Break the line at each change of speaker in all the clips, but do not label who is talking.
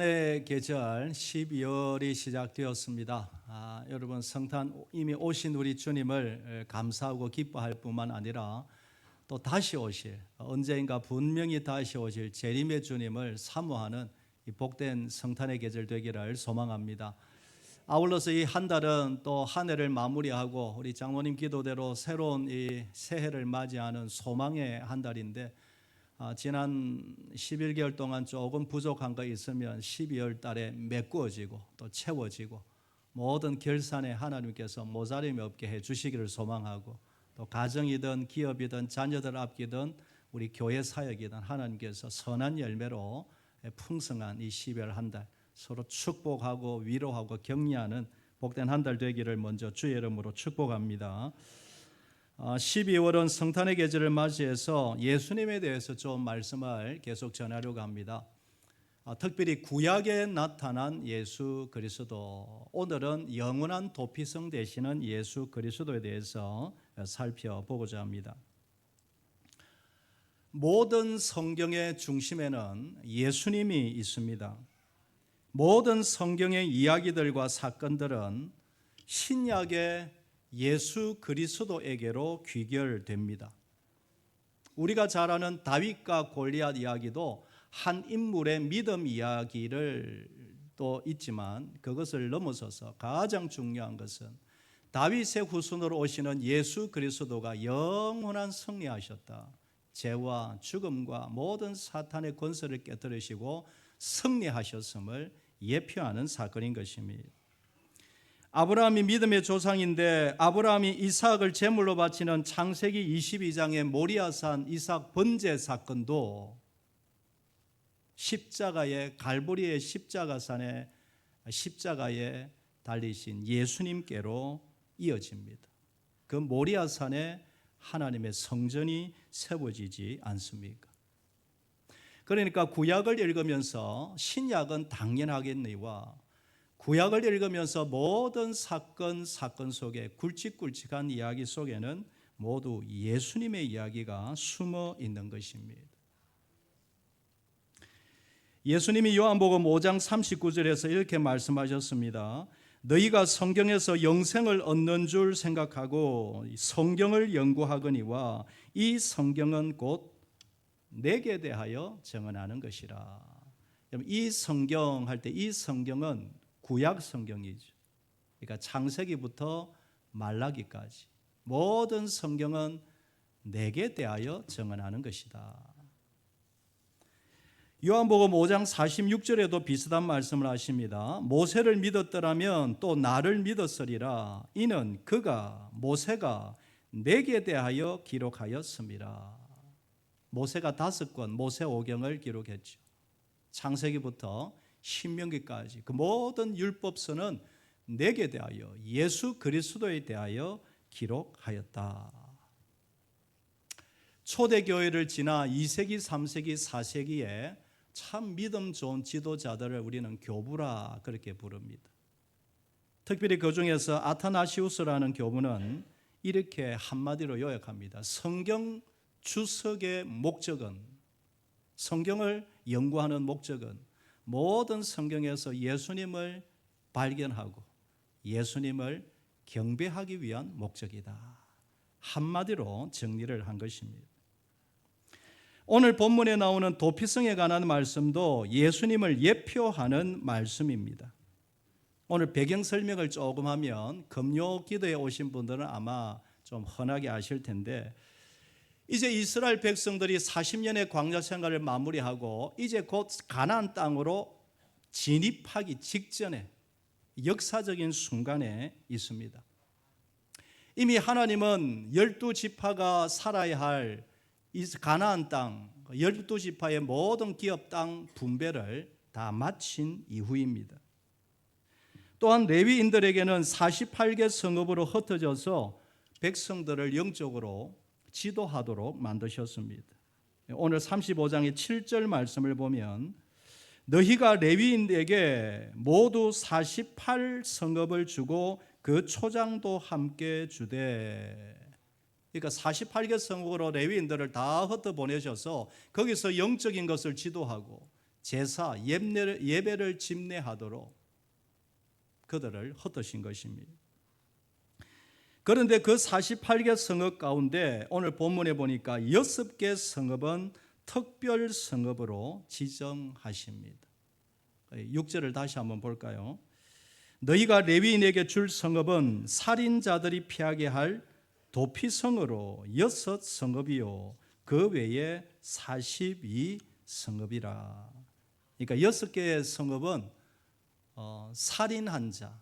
의 계절 12월이 시작되었습니다. 여러분 성탄 이미 오신 우리 주님을 감사하고 기뻐할 뿐만 아니라 또 다시 오실 언젠가 분명히 다시 오실 재림의 주님을 사모하는 이 복된 성탄의 계절 되기를 소망합니다. 아울러서 이 한 달은 또 한 해를 마무리하고 우리 장로님 기도대로 새로운 이 새해를 맞이하는 소망의 한 달인데 지난 11개월 동안 조금 부족한 거 있으면 12월 달에 메꾸어지고 또 채워지고 모든 결산에 하나님께서 모자림이 없게 해주시기를 소망하고 또 가정이든 기업이든 자녀들 앞기든 우리 교회 사역이든 하나님께서 선한 열매로 풍성한 이 12월 한 달 서로 축복하고 위로하고 격려하는 복된 한 달 되기를 먼저 주의 이름으로 축복합니다. 12월은 성탄의 계절을 맞이해서 예수님에 대해서 좀 말씀을 계속 전하려고 합니다. 특별히 구약에 나타난 예수 그리스도, 오늘은 영원한 도피성 되시는 예수 그리스도에 대해서 살펴보고자 합니다. 모든 성경의 중심에는 예수님이 있습니다. 모든 성경의 이야기들과 사건들은 신약의 예수 그리스도에게로 귀결됩니다. 우리가 잘 아는 다윗과 골리앗 이야기도 한 인물의 믿음 이야기를 또 있지만 그것을 넘어서서 가장 중요한 것은 다윗의 후손으로 오시는 예수 그리스도가 영원한 승리하셨다. 죄와 죽음과 모든 사탄의 권세를 깨뜨리시고 승리하셨음을 예표하는 사건인 것입니다. 아브라함이 믿음의 조상인데 아브라함이 이삭을 제물로 바치는 창세기 22장의 모리아산 이삭 번제 사건도 십자가의 갈보리의 십자가산의 십자가에 달리신 예수님께로 이어집니다. 그 모리아산에 하나님의 성전이 세워지지 않습니까? 그러니까 구약을 읽으면서 신약은 당연하겠니와 구약을 읽으면서 모든 사건 속에 굵직굵직한 이야기 속에는 모두 예수님의 이야기가 숨어 있는 것입니다. 예수님이 요한복음 5장 39절에서 이렇게 말씀하셨습니다. 너희가 성경에서 영생을 얻는 줄 생각하고 성경을 연구하거니와 이 성경은 곧 내게 대하여 증언하는 것이라. 이 성경 할 때 이 성경은 구약 성경이죠. 그러니까 창세기부터 말라기까지 모든 성경은 내게 대하여 증언하는 것이다. 요한복음 5장 46절에도 비슷한 말씀을 하십니다. 모세를 믿었더라면 또 나를 믿었으리라. 이는 그가 모세가 내게 대하여 기록하였습니다. 모세가 5권 모세오경을 기록했죠. 창세기부터 신명기까지 그 모든 율법서는 내게 대하여 예수 그리스도에 대하여 기록하였다. 초대교회를 지나 2세기, 3세기, 4세기에 참 믿음 좋은 지도자들을 우리는 교부라 그렇게 부릅니다. 특별히 그 중에서 아타나시우스라는 교부는 이렇게 한마디로 요약합니다. 성경 주석의 목적은, 성경을 연구하는 목적은 모든 성경에서 예수님을 발견하고 예수님을 경배하기 위한 목적이다. 한마디로 정리를 한 것입니다. 오늘 본문에 나오는 도피성에 관한 말씀도 예수님을 예표하는 말씀입니다. 오늘 배경 설명을 조금 하면 금요 기도에 오신 분들은 아마 좀 흔하게 아실 텐데 이제 이스라엘 백성들이 40년의 광야 생활을 마무리하고 이제 곧 가나안 땅으로 진입하기 직전에 역사적인 순간에 있습니다. 이미 하나님은 12지파가 살아야 할 가나안 땅, 12지파의 모든 기업 땅 분배를 다 마친 이후입니다. 또한 레위인들에게는 48개 성읍으로 흩어져서 백성들을 영적으로 지도하도록 만드셨습니다. 오늘 35장의 7절 말씀을 보면 너희가 레위인에게 모두 48성읍을 주고 그 초장도 함께 주되. 그러니까 48개 성읍으로 레위인들을 다 흩어 보내셔서 거기서 영적인 것을 지도하고 제사, 예배를 집례하도록 그들을 흩으신 것입니다. 그런데 그 48개 성읍 가운데 오늘 본문에 보니까 6개 성읍은 특별 성읍으로 지정하십니다. 6절을 다시 한번 볼까요? 너희가 레위인에게 줄 성읍은 살인자들이 피하게 할 도피성으로 6성읍이요 그 외에 42성읍이라. 그러니까 6개의 성읍은 살인한 자,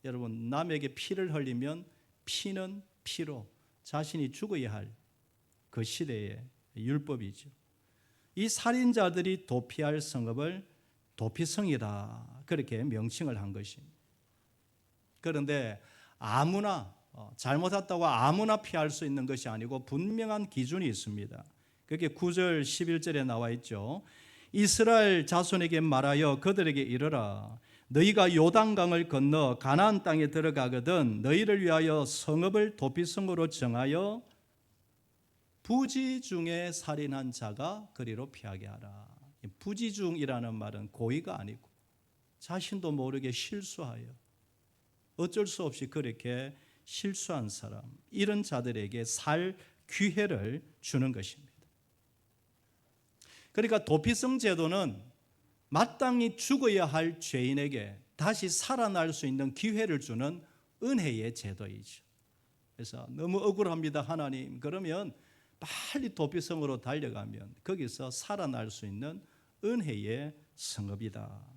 여러분 남에게 피를 흘리면 피는 피로 자신이 죽어야 할 그 시대의 율법이죠. 이 살인자들이 도피할 성읍을 도피성이다 그렇게 명칭을 한 것입니다. 그런데 아무나 잘못했다고 아무나 피할 수 있는 것이 아니고 분명한 기준이 있습니다. 그게 9절 11절에 나와 있죠. 이스라엘 자손에게 말하여 그들에게 이르라. 너희가 요단강을 건너 가나안 땅에 들어가거든 너희를 위하여 성읍을 도피성으로 정하여 부지 중에 살인한 자가 그리로 피하게 하라. 부지 중이라는 말은 고의가 아니고 자신도 모르게 실수하여 어쩔 수 없이 그렇게 실수한 사람, 이런 자들에게 살 기회를 주는 것입니다. 그러니까 도피성 제도는 마땅히 죽어야 할 죄인에게 다시 살아날 수 있는 기회를 주는 은혜의 제도이죠. 그래서 너무 억울합니다 하나님. 그러면 빨리 도피성으로 달려가면 거기서 살아날 수 있는 은혜의 성읍이다.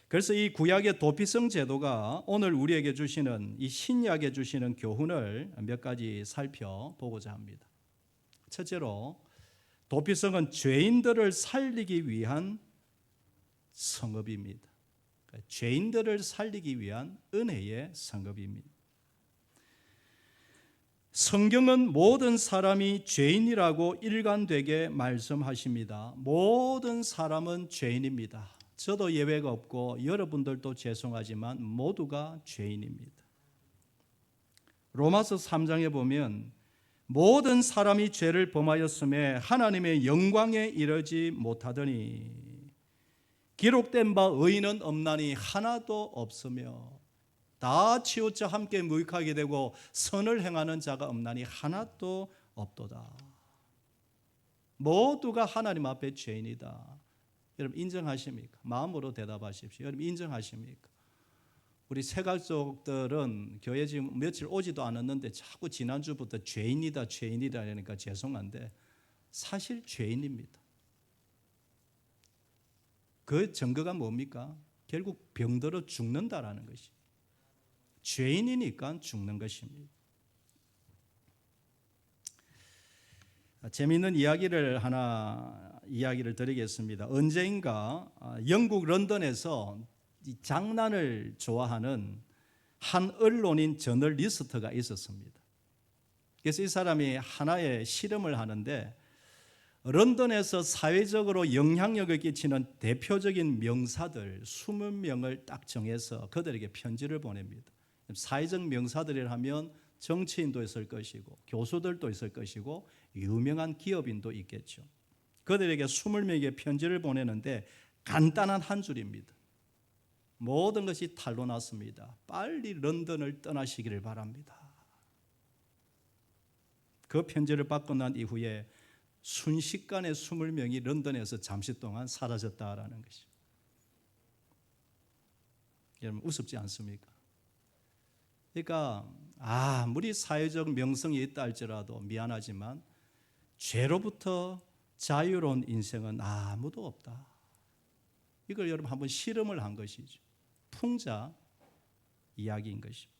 그래서 이 구약의 도피성 제도가 오늘 우리에게 주시는 이 신약에 주시는 교훈을 몇 가지 살펴보고자 합니다. 첫째로 도피성은 죄인들을 살리기 위한 성읍입니다. 그러니까 죄인들을 살리기 위한 은혜의 성읍입니다. 성경은 모든 사람이 죄인이라고 일관되게 말씀하십니다. 모든 사람은 죄인입니다. 저도 예외가 없고 여러분들도 죄송하지만 모두가 죄인입니다. 로마서 3장에 보면 모든 사람이 죄를 범하였음에 하나님의 영광에 이르지 못하더니 기록된 바 의인은 없나니 하나도 없으며 다 치우쳐 함께 무익하게 되고 선을 행하는 자가 없나니 하나도 없도다. 모두가 하나님 앞에 죄인이다. 여러분 인정하십니까? 마음으로 대답하십시오. 여러분 인정하십니까? 우리 새가족들은 교회 지금 며칠 오지도 않았는데 자꾸 지난주부터 죄인이다 죄인이다 하니까 죄송한데 사실 죄인입니다. 그 증거가 뭡니까? 결국 병들어 죽는다라는 것이. 죄인이니까 죽는 것입니다. 재미있는 이야기를 드리겠습니다. 언제인가 영국 런던에서 이 장난을 좋아하는 한 언론인 저널리스트가 있었습니다. 그래서 이 사람이 하나의 실험을 하는데 런던에서 사회적으로 영향력을 끼치는 대표적인 명사들 20명을 딱 정해서 그들에게 편지를 보냅니다. 사회적 명사들이라 하면 정치인도 있을 것이고 교수들도 있을 것이고 유명한 기업인도 있겠죠. 그들에게 20명에게 편지를 보내는데 간단한 한 줄입니다. 모든 것이 탄로 났습니다. 빨리 런던을 떠나시기를 바랍니다. 그 편지를 받고 난 이후에 순식간에 20명이 런던에서 잠시 동안 사라졌다라는 것이죠. 여러분 우습지 않습니까? 그러니까 아무리 사회적 명성이 있다 할지라도 미안하지만 죄로부터 자유로운 인생은 아무도 없다. 이걸 여러분 한번 실험을 한 것이죠. 풍자 이야기인 것입니다.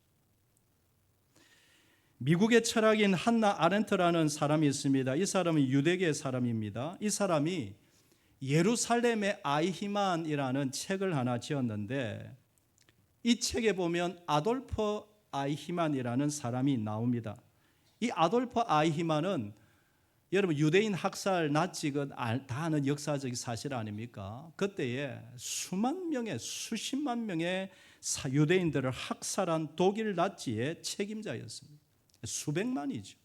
미국의 철학인 한나 아렌트라는 사람이 있습니다. 이 사람은 유대계 사람입니다. 이 사람이 예루살렘의 아이히만이라는 책을 하나 지었는데 이 책에 보면 아돌프 아이히만이라는 사람이 나옵니다. 이 아돌프 아이히만은 여러분 유대인 학살 나치 다 아는 역사적인 사실 아닙니까? 그때에 수십만 명의 유대인들을 학살한 독일 나치의 책임자였습니다. 수백만이죠.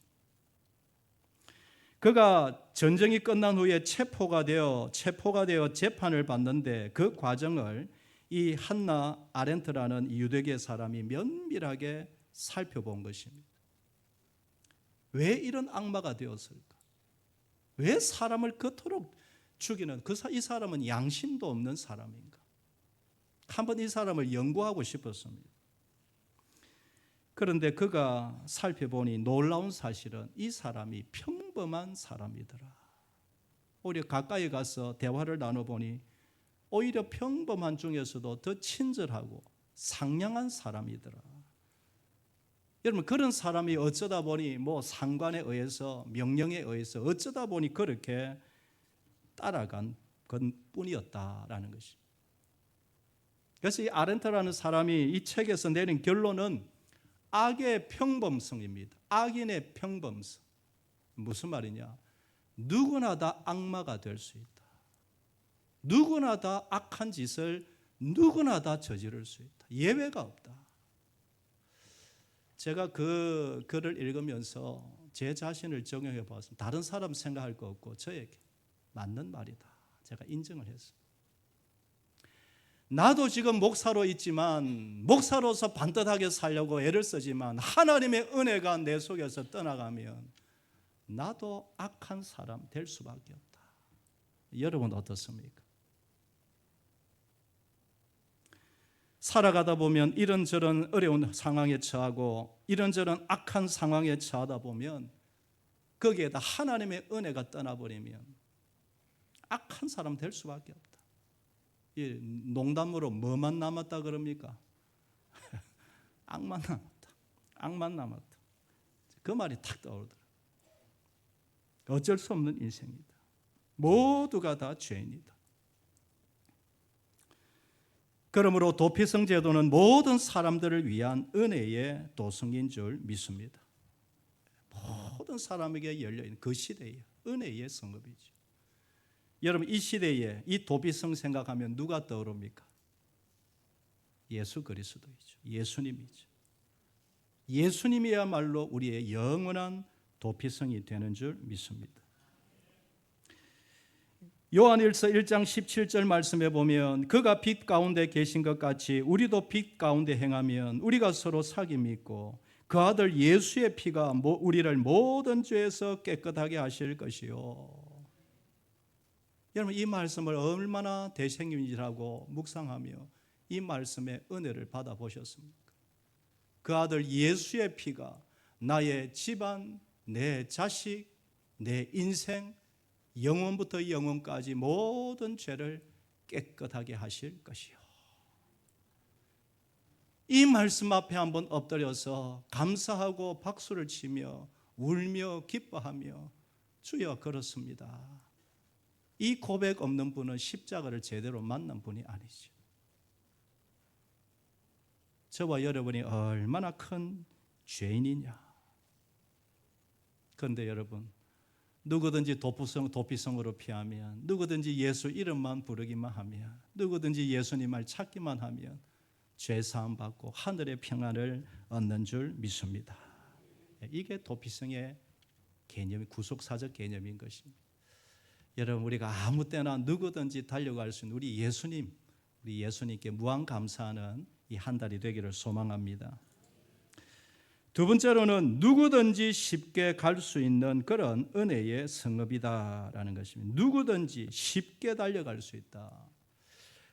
그가 전쟁이 끝난 후에 체포가 되어 재판을 받는데 그 과정을 이 한나 아렌트라는 유대계 사람이 면밀하게 살펴본 것입니다. 왜 이런 악마가 되었을까? 왜 사람을 그토록 죽이는 이 사람은 양심도 없는 사람인가? 한번 이 사람을 연구하고 싶었습니다. 그런데 그가 살펴보니 놀라운 사실은 이 사람이 평범한 사람이더라. 오히려 가까이 가서 대화를 나눠보니 오히려 평범한 중에서도 더 친절하고 상냥한 사람이더라. 여러분, 그런 사람이 어쩌다 보니 상관에 의해서, 명령에 의해서 어쩌다 보니 그렇게 따라간 것뿐이었다라는 것이. 그래서 이 아렌트라는 사람이 이 책에서 내린 결론은 악의 평범성입니다. 악인의 평범성. 무슨 말이냐? 누구나 다 악마가 될 수 있다. 누구나 다 악한 짓을 누구나 다 저지를 수 있다. 예외가 없다. 제가 그 글을 읽으면서 제 자신을 적용해 보았습니다. 다른 사람 생각할 거 없고 저에게 맞는 말이다. 제가 인정을 했습니다. 나도 지금 목사로 있지만 목사로서 반듯하게 살려고 애를 쓰지만 하나님의 은혜가 내 속에서 떠나가면 나도 악한 사람 될 수밖에 없다. 여러분 어떻습니까? 살아가다 보면 이런저런 어려운 상황에 처하고 이런저런 악한 상황에 처하다 보면 거기에다 하나님의 은혜가 떠나버리면 악한 사람 될 수밖에 없다. 이 농담으로 뭐만 남았다 그럽니까? 악만 남았다. 악만 남았다. 그 말이 탁 떠오르더라고요. 어쩔 수 없는 인생이다. 모두가 다 죄인이다. 그러므로 도피성 제도는 모든 사람들을 위한 은혜의 도성인 줄 믿습니다. 모든 사람에게 열려있는 그 시대의 은혜의 성읍이죠. 여러분, 이 시대에 이 도피성 생각하면 누가 떠오릅니까? 예수 그리스도이죠. 예수님이죠. 예수님이야말로 우리의 영원한 도피성이 되는 줄 믿습니다. 요한일서 1장 17절 말씀에 보면 그가 빛 가운데 계신 것 같이 우리도 빛 가운데 행하면 우리가 서로 사귐이 있고 그 아들 예수의 피가 우리를 모든 죄에서 깨끗하게 하실 것이요. 여러분, 이 말씀을 얼마나 대생님이라고 묵상하며 이 말씀의 은혜를 받아보셨습니까? 그 아들 예수의 피가 나의 집안, 내 자식, 내 인생, 영원부터 영원까지 모든 죄를 깨끗하게 하실 것이요. 이 말씀 앞에 한번 엎드려서 감사하고 박수를 치며 울며 기뻐하며 주여 그렇습니다. 이 고백 없는 분은 십자가를 제대로 만난 분이 아니죠. 저와 여러분이 얼마나 큰 죄인이냐. 그런데 여러분, 누구든지 도피성으로 피하면, 누구든지 예수 이름만 부르기만 하면, 누구든지 예수님 말 찾기만 하면 죄사함 받고 하늘의 평안을 얻는 줄 믿습니다. 이게 도피성의 개념이 구속사적 개념인 것입니다. 여러분, 우리가 아무 때나 누구든지 달려갈 수 있는 우리 예수님께 무한 감사하는 이 한 달이 되기를 소망합니다. 두 번째로는 누구든지 쉽게 갈 수 있는 그런 은혜의 성읍이다라는 것입니다. 누구든지 쉽게 달려갈 수 있다.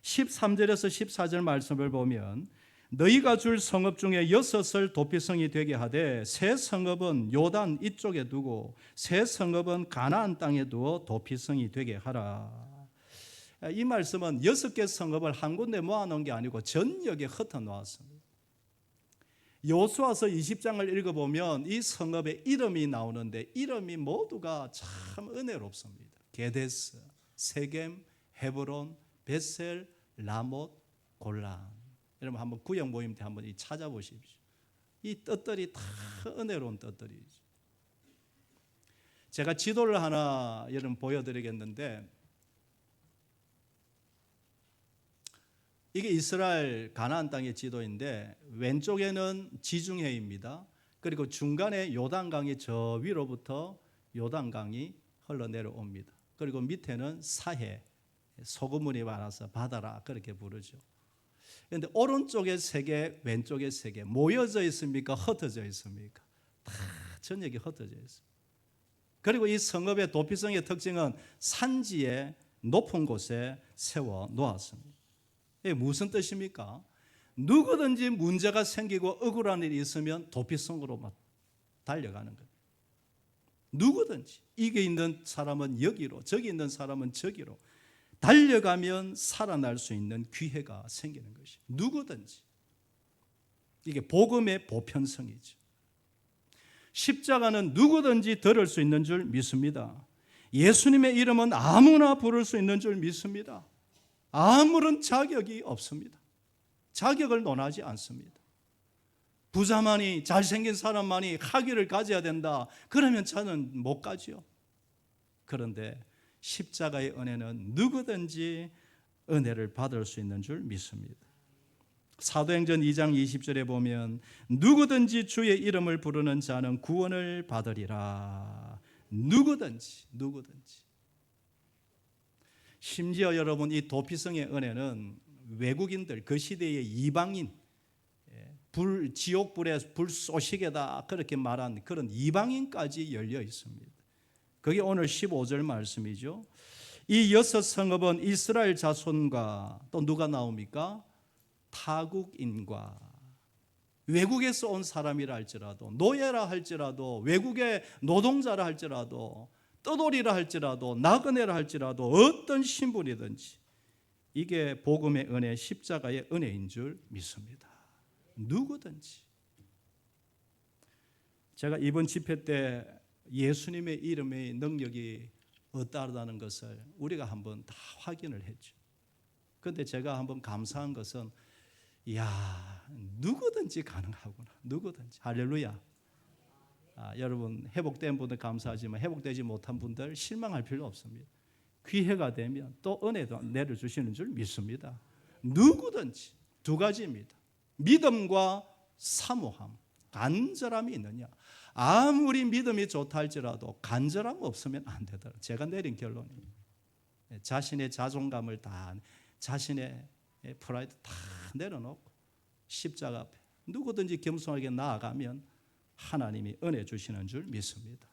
13절에서 14절 말씀을 보면 너희가 줄 성읍 중에 6을 도피성이 되게 하되 세 성읍은 요단 이쪽에 두고 세 성읍은 가나안 땅에 두어 도피성이 되게 하라. 이 말씀은 6개 성읍을 한 군데 모아놓은 게 아니고 전역에 흩어놓았습니다. 여호수아서 20장을 읽어보면 이 성읍의 이름이 나오는데 이름이 모두가 참 은혜롭습니다. 게데스, 세겜, 헤브론, 벳셀, 라못, 골란. 여러분 한번 구역 모임 때 한번 찾아보십시오. 이 뜻들이 다 은혜로운 뜻들이죠. 제가 지도를 하나 여러분 보여드리겠는데 이게 이스라엘 가나안 땅의 지도인데 왼쪽에는 지중해입니다. 그리고 중간에 요단강이 저 위로부터 요단강이 흘러내려옵니다. 그리고 밑에는 사해, 소금물이 많아서 바다라 그렇게 부르죠. 그런데 오른쪽에 세 개, 왼쪽에 세 개 모여져 있습니까? 흩어져 있습니까? 다 전역이 흩어져 있습니다. 그리고 이 성읍의 도피성의 특징은 산지에 높은 곳에 세워 놓았습니다. 이게 무슨 뜻입니까? 누구든지 문제가 생기고 억울한 일이 있으면 도피성으로 달려가는 거예요. 누구든지 이게 있는 사람은 여기로, 저기 있는 사람은 저기로 달려가면 살아날 수 있는 기회가 생기는 것이 누구든지. 이게 복음의 보편성이죠. 십자가는 누구든지 들을 수 있는 줄 믿습니다. 예수님의 이름은 아무나 부를 수 있는 줄 믿습니다. 아무런 자격이 없습니다. 자격을 논하지 않습니다. 부자만이, 잘생긴 사람만이 학위를 가져야 된다. 그러면 저는 못 가지요. 그런데 십자가의 은혜는 누구든지 은혜를 받을 수 있는 줄 믿습니다. 사도행전 2장 20절에 보면 누구든지 주의 이름을 부르는 자는 구원을 받으리라. 누구든지. 심지어 여러분, 이 도피성의 은혜는 외국인들, 그 시대의 이방인, 지옥불에 불쏘시개다 그렇게 말한 그런 이방인까지 열려 있습니다. 그게 오늘 15절 말씀이죠. 이 6 성읍은 이스라엘 자손과 또 누가 나옵니까? 타국인과, 외국에서 온 사람이라 할지라도, 노예라 할지라도, 외국의 노동자라 할지라도, 떠돌이라 할지라도, 나그네라 할지라도, 어떤 신분이든지 이게 복음의 은혜, 십자가의 은혜인 줄 믿습니다. 누구든지. 제가 이번 집회 때 예수님의 이름의 능력이 어떠하다는 것을 우리가 한번 다 확인을 했죠. 그런데 제가 한번 감사한 것은, 이야, 누구든지 가능하구나. 누구든지. 할렐루야. 여러분, 회복된 분들 감사하지만 회복되지 못한 분들 실망할 필요 없습니다. 기회가 되면 또 은혜도 내려주시는 줄 믿습니다. 누구든지. 두 가지입니다. 믿음과 사모함, 간절함이 있느냐. 아무리 믿음이 좋다 할지라도 간절함 없으면 안 되더라고요. 제가 내린 결론입니다. 자신의 자존감을 다, 자신의 프라이드 다 내려놓고 십자가 앞에 누구든지 겸손하게 나아가면 하나님이 은혜 주시는 줄 믿습니다.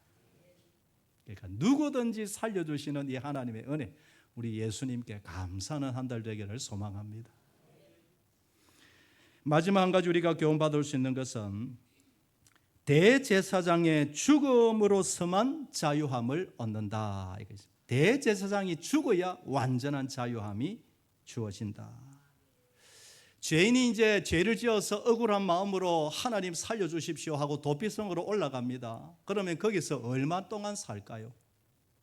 그러니까 누구든지 살려주시는 이 하나님의 은혜, 우리 예수님께 감사하는 한 달 되기를 소망합니다. 마지막 한 가지 우리가 교훈받을 수 있는 것은 대제사장의 죽음으로서만 자유함을 얻는다. 대제사장이 죽어야 완전한 자유함이 주어진다. 죄인이 이제 죄를 지어서 억울한 마음으로 하나님 살려주십시오 하고 도피성으로 올라갑니다. 그러면 거기서 얼마 동안 살까요?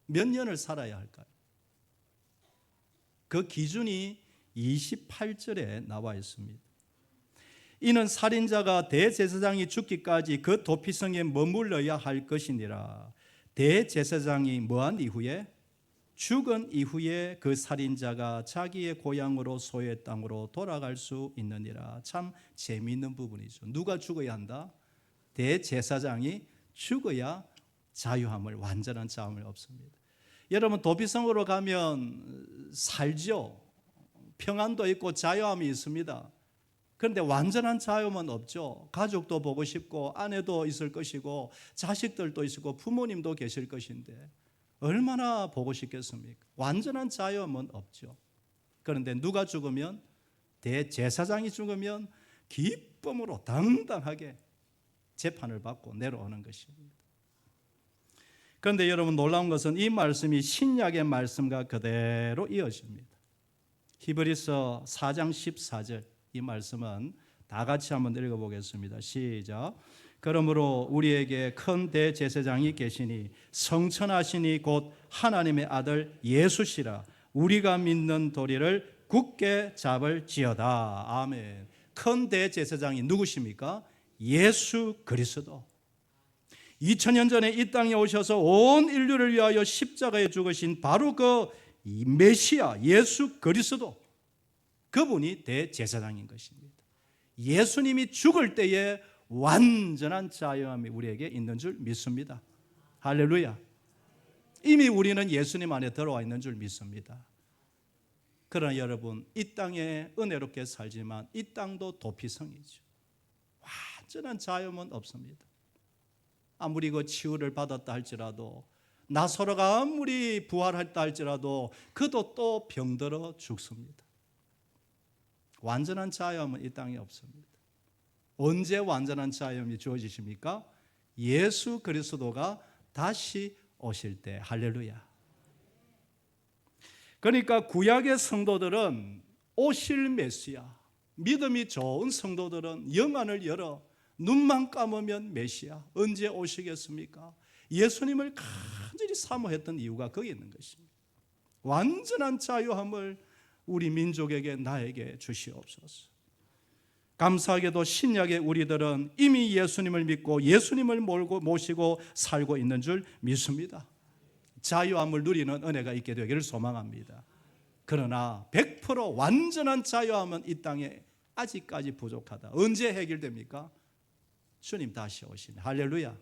몇 년을 살아야 할까요? 그 기준이 28절에 나와 있습니다. 이는 살인자가 대제사장이 죽기까지 그 도피성에 머물러야 할 것이니라. 대제사장이 뭐한 이후에? 죽은 이후에 그 살인자가 자기의 고향으로 소유의 땅으로 돌아갈 수 있느니라. 참 재미있는 부분이죠. 누가 죽어야 한다? 대제사장이 죽어야 자유함을, 완전한 자유함을 얻습니다. 여러분, 도피성으로 가면 살죠. 평안도 있고 자유함이 있습니다. 그런데 완전한 자유함은 없죠. 가족도 보고 싶고 아내도 있을 것이고 자식들도 있고 부모님도 계실 것인데 얼마나 보고 싶겠습니까? 완전한 자유함은 없죠. 그런데 누가 죽으면, 대제사장이 죽으면 기쁨으로 당당하게 재판을 받고 내려오는 것입니다. 그런데 여러분, 놀라운 것은 이 말씀이 신약의 말씀과 그대로 이어집니다. 히브리서 4장 14절, 이 말씀은 다 같이 한번 읽어보겠습니다. 시작. 그러므로 우리에게 큰 대제사장이 계시니 성천하시니 곧 하나님의 아들 예수시라. 우리가 믿는 도리를 굳게 잡을지어다. 아멘. 큰 대제사장이 누구십니까? 예수 그리스도. 2000년 전에 이 땅에 오셔서 온 인류를 위하여 십자가에 죽으신 바로 그 메시아 예수 그리스도, 그분이 대제사장인 것입니다. 예수님이 죽을 때에 완전한 자유함이 우리에게 있는 줄 믿습니다. 할렐루야. 이미 우리는 예수님 안에 들어와 있는 줄 믿습니다. 그러나 여러분, 이 땅에 은혜롭게 살지만 이 땅도 도피성이죠. 완전한 자유는 없습니다. 아무리 그 치유를 받았다 할지라도, 나사로가 아무리 부활했다 할지라도 그도 또 병들어 죽습니다. 완전한 자유함은 이 땅에 없습니다. 언제 완전한 자유함이 주어지십니까? 예수 그리스도가 다시 오실 때. 할렐루야. 그러니까 구약의 성도들은 오실 메시아, 믿음이 좋은 성도들은 영안을 열어 눈만 감으면 메시아 언제 오시겠습니까? 예수님을 간절히 사모했던 이유가 거기 있는 것입니다. 완전한 자유함을 우리 민족에게, 나에게 주시옵소서. 감사하게도 신약의 우리들은 이미 예수님을 믿고 예수님을 모시고 살고 있는 줄 믿습니다. 자유함을 누리는 은혜가 있게 되기를 소망합니다. 그러나 100% 완전한 자유함은 이 땅에 아직까지 부족하다. 언제 해결됩니까? 주님 다시 오시네. 할렐루야.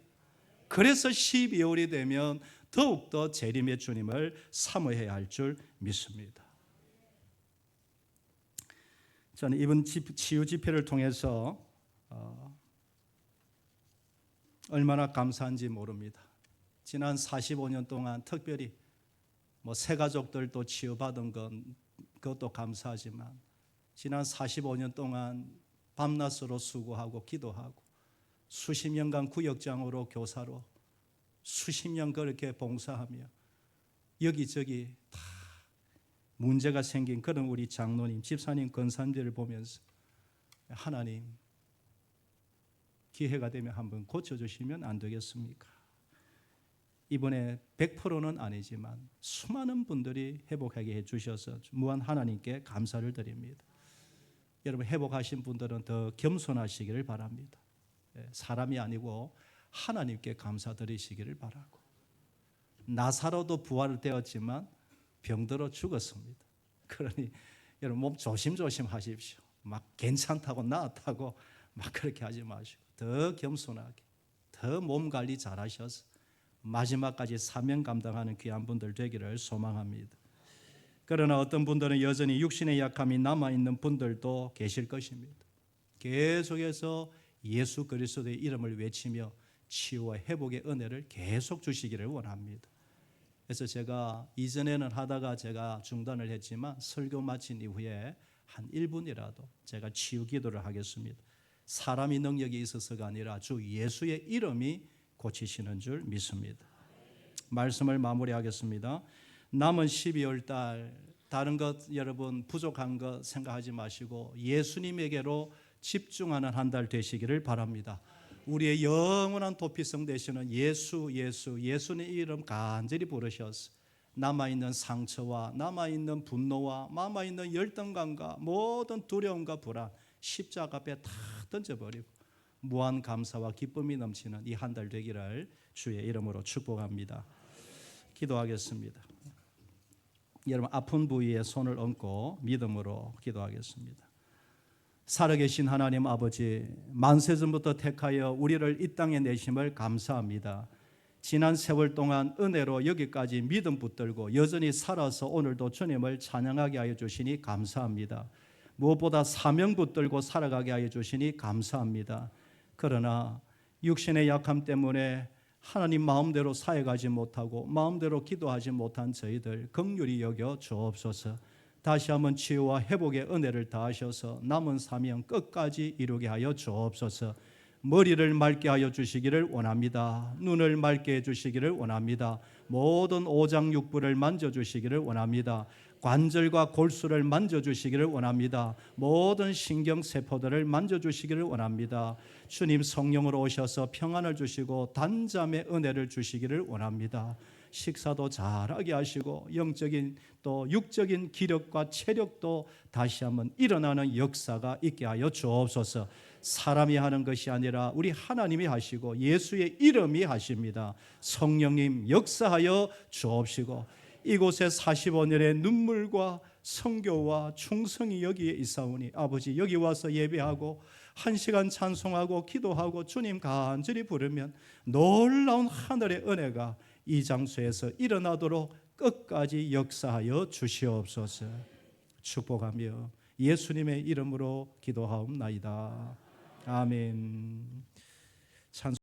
그래서 12월이 되면 더욱더 재림의 주님을 사모해야 할 줄 믿습니다. 저는 이번 치유 집회를 통해서 얼마나 감사한지 모릅니다. 지난 45년 동안 특별히 새 가족들도 치유받은 그것도 감사하지만 지난 45년 동안 밤낮으로 수고하고 기도하고 수십 년간 구역장으로 교사로 수십 년 그렇게 봉사하며 여기저기 다 문제가 생긴 그런 우리 장로님, 집사님, 권사님들을 보면서 하나님 기회가 되면 한번 고쳐주시면 안 되겠습니까? 이번에 100%는 아니지만 수많은 분들이 회복하게 해주셔서 무한 하나님께 감사를 드립니다. 여러분 회복하신 분들은 더 겸손하시기를 바랍니다. 사람이 아니고 하나님께 감사드리시기를 바라고, 나사로도 부활되었지만 병들어 죽었습니다. 그러니 여러분 몸 조심조심 하십시오. 막 괜찮다고 나았다고 막 그렇게 하지 마시고 더 겸손하게, 더 몸 관리 잘 하셔서 마지막까지 사명 감당하는 귀한 분들 되기를 소망합니다. 그러나 어떤 분들은 여전히 육신의 약함이 남아있는 분들도 계실 것입니다. 계속해서 예수 그리스도의 이름을 외치며 치유와 회복의 은혜를 계속 주시기를 원합니다. 그래서 제가 이전에는 하다가 제가 중단을 했지만 설교 마친 이후에 한 1분이라도 제가 치유 기도를 하겠습니다. 사람이 능력이 있어서가 아니라 주 예수의 이름이 고치시는 줄 믿습니다. 말씀을 마무리하겠습니다. 남은 12월 달 다른 것 여러분 부족한 것 생각하지 마시고 예수님에게로 집중하는 한 달 되시기를 바랍니다. 우리의 영원한 도피성 되시는 예수의 이름 간절히 부르셔서 남아있는 상처와 남아있는 분노와 남아있는 열등감과 모든 두려움과 불안 십자가 앞에 다 던져버리고 무한 감사와 기쁨이 넘치는 이 한 달 되기를 주의 이름으로 축복합니다. 기도하겠습니다. 여러분 아픈 부위에 손을 얹고 믿음으로 기도하겠습니다. 살아계신 하나님 아버지, 만세전부터 택하여 우리를 이 땅에 내심을 감사합니다. 지난 세월 동안 은혜로 여기까지 믿음 붙들고 여전히 살아서 오늘도 주님을 찬양하게 하여 주시니 감사합니다. 무엇보다 사명 붙들고 살아가게 하여 주시니 감사합니다. 그러나 육신의 약함 때문에 하나님 마음대로 사역하지 못하고 마음대로 기도하지 못한 저희들 긍휼히 여겨 주옵소서. 다시 한번 치유와 회복의 은혜를 다하셔서 남은 사명 끝까지 이루게 하여 주옵소서. 머리를 맑게 하여 주시기를 원합니다. 눈을 맑게 해주시기를 원합니다. 모든 오장육부를 만져주시기를 원합니다. 관절과 골수를 만져주시기를 원합니다. 모든 신경세포들을 만져주시기를 원합니다. 주님 성령으로 오셔서 평안을 주시고 단잠의 은혜를 주시기를 원합니다. 식사도 잘하게 하시고 영적인 또 육적인 기력과 체력도 다시 한번 일어나는 역사가 있게 하여 주옵소서. 사람이 하는 것이 아니라 우리 하나님이 하시고 예수의 이름이 하십니다. 성령님 역사하여 주옵시고 이곳에 45년의 눈물과 성교와 충성이 여기에 있사오니 아버지 여기 와서 예배하고 1시간 찬송하고 기도하고 주님 간절히 부르면 놀라운 하늘의 은혜가 이 장소에서 일어나도록 끝까지 역사하여 주시옵소서. 축복하며 예수님의 이름으로 기도하옵나이다. 아멘. 찬송